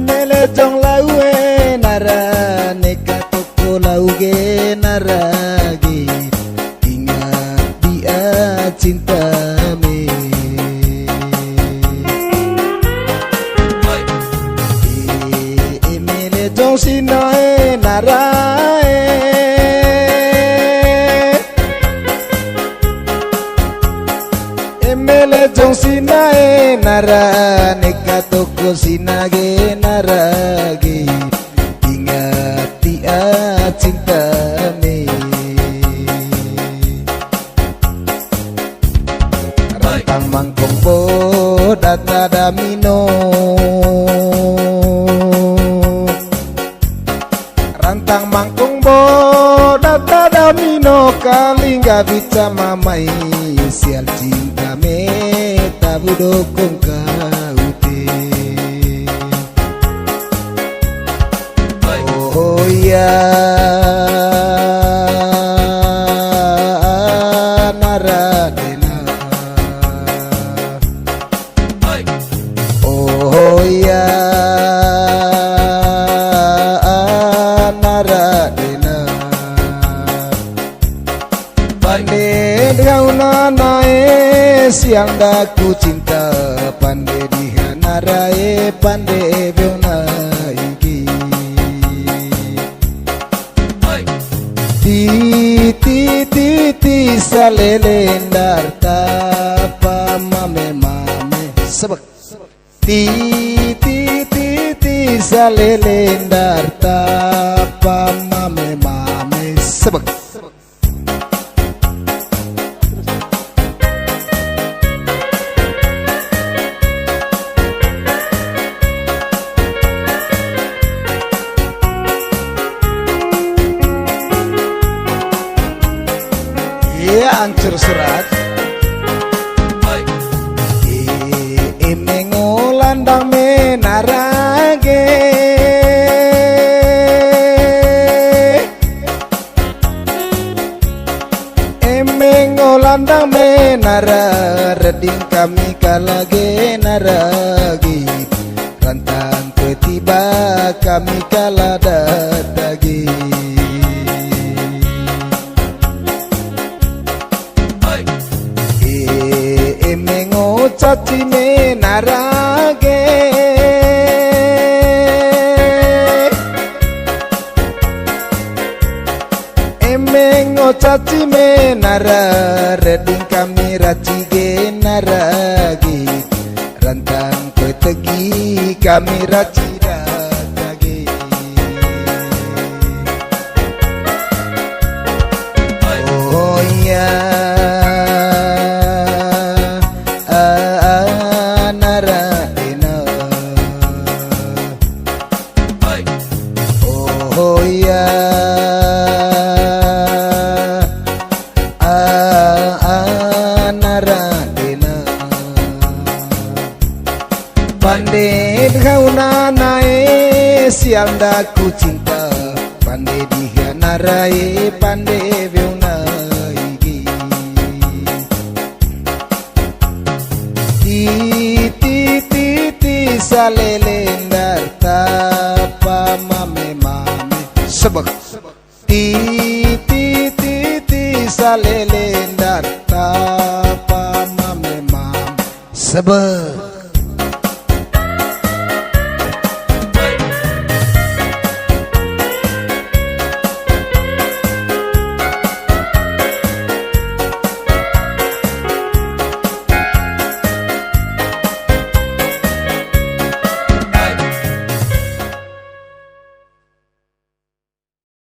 emele jong laue nara neka toko lauge naragi ingat dia cinta me emele jong sinae narae emele jong sinae nara neka toko sinage naragi ingat dia cinta me rantang mangkongbo data damino rantang mangkongbo data damino kalingga bisa mamai sial cinta me tabu dokong kaute oh ya naradena oh ya naradena pandai gauna nae siang daku cinta pandai dihanarae pandai beuna igi ti salelendar tapa mame mame sebek ti salelendar tapa mame mame sebek ya ancur serat emengo landang menarage emengo landang menara reding kami kalage naragi rantang ketiba kami kala datagi emengo caci menarage emengo caci menara reding kami racige naragi rantang petegi kami racida dagi oh ya oh ya naradena pandai gauna nae siang daku cinta pandai dihanarae pandai beuna igi ti salelendar tapa mame mame sebek ti salelendar tapa mame mame sebek